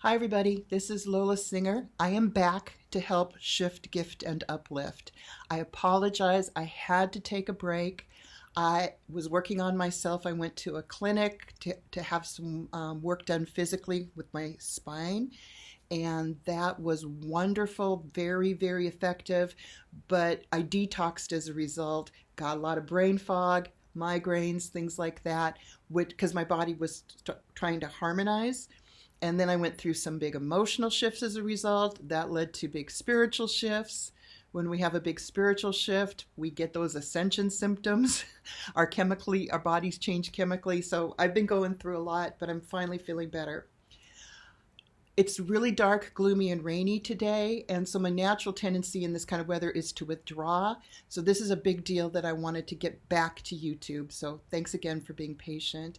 Hi, everybody. This is Lola Singer. I am back to help shift, gift, and uplift. I apologize. I had to take a break. I was working on myself. I went to a clinic to have some work done physically with my spine, and that was wonderful, very, very effective. But I detoxed as a result, got a lot of brain fog, migraines, things like that, because my body was trying to harmonize. And then I went through some big emotional shifts as a result. That led to big spiritual shifts. When we have a big spiritual shift, we get those ascension symptoms. Our bodies change chemically. So I've been going through a lot, but I'm finally feeling better. It's really dark, gloomy, and rainy today, and so my natural tendency in this kind of weather is to withdraw. So this is a big deal that I wanted to get back to YouTube. So thanks again for being patient.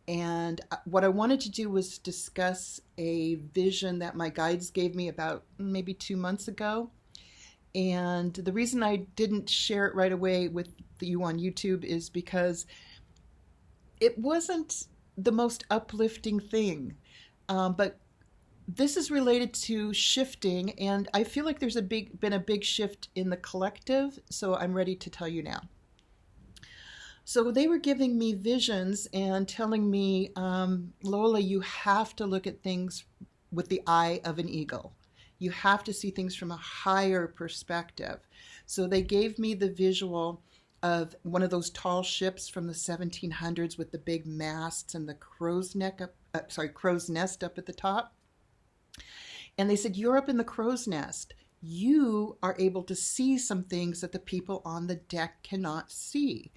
And what I wanted to do was discuss a vision that my guides gave me about maybe 2 months ago. And the reason I didn't share it right away with you on YouTube is because it wasn't the most uplifting thing. But this is related to shifting, and I feel like there's been a big shift in the collective, so I'm ready to tell you now. So they were giving me visions and telling me, Lola, you have to look at things with the eye of an eagle. You have to see things from a higher perspective. So they gave me the visual of one of those tall ships from the 1700s with the big masts and the crow's nest up at the top. And they said, you're up in the crow's nest. You are able to see some things that the people on the deck cannot see.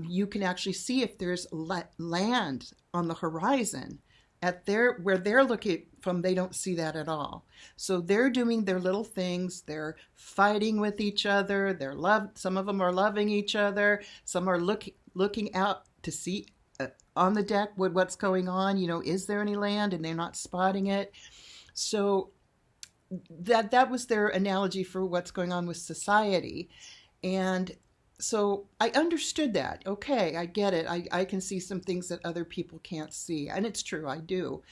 You can actually see if there's land on the horizon. Where they're looking from, they don't see that at all. So they're doing their little things. They're fighting with each other. Some of them are loving each other. Some are looking out to see on the deck what's going on. Is there any land? And they're not spotting it. So that was their analogy for what's going on with society. And so I understood that. Okay, I get it. I can see some things that other people can't see. And it's true, I do.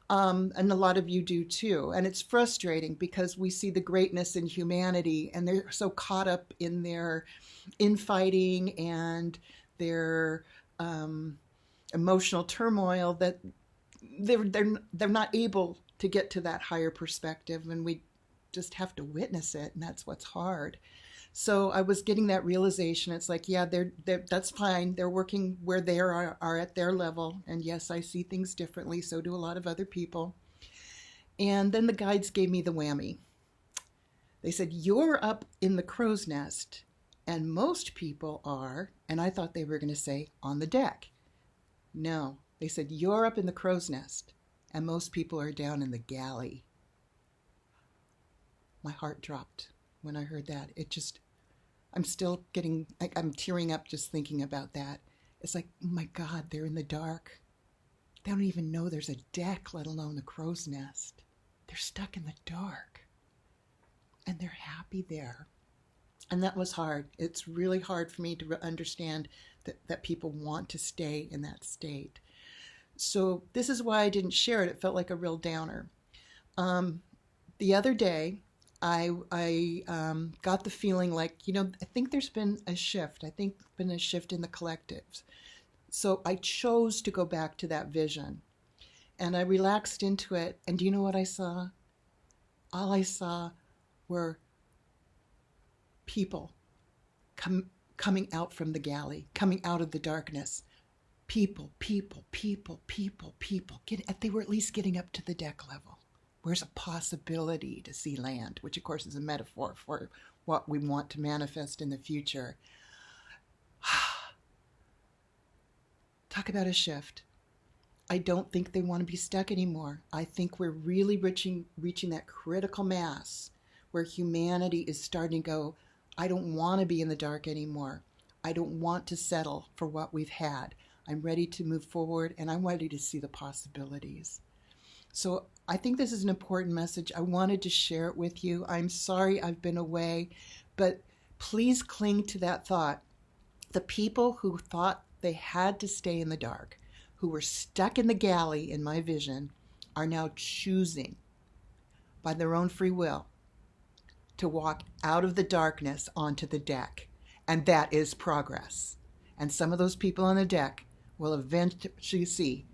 And a lot of you do too. And it's frustrating because we see the greatness in humanity and they're so caught up in their infighting and their emotional turmoil that they're not able to get to that higher perspective. And we just have to witness it. And that's what's hard. So I was getting that realization. It's like, yeah, that's fine. They're working where they are at their level. And yes, I see things differently. So do a lot of other people. And then the guides gave me the whammy. They said, you're up in the crow's nest. And most people are, and I thought they were going to say, on the deck. No, they said, you're up in the crow's nest. And most people are down in the galley. My heart dropped when I heard that. I'm tearing up just thinking about that. It's like, oh my God, they're in the dark. They don't even know there's a deck, let alone the crow's nest. They're stuck in the dark. And they're happy there. And that was hard. It's really hard for me to understand that people want to stay in that state. So this is why I didn't share it. It felt like a real downer. The other day, I got the feeling like, I think there's been a shift. I think there's been a shift in the collectives. So I chose to go back to that vision. And I relaxed into it. And do you know what I saw? All I saw were people coming out from the galley, coming out of the darkness. People. They were at least getting up to the deck level. Where's a possibility to see land, which of course is a metaphor for what we want to manifest in the future. Talk about a shift. I don't think they want to be stuck anymore. I think we're really reaching that critical mass where humanity is starting to go, I don't want to be in the dark anymore. I don't want to settle for what we've had. I'm ready to move forward and I'm ready to see the possibilities. So I think this is an important message. I wanted to share it with you. I'm sorry I've been away, but please cling to that thought. The people who thought they had to stay in the dark, who were stuck in the galley in my vision, are now choosing by their own free will to walk out of the darkness onto the deck. And that is progress. And some of those people on the deck will eventually see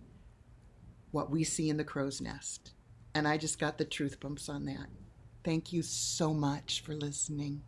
what we see in the crow's nest. And I just got the truth bumps on that. Thank you so much for listening.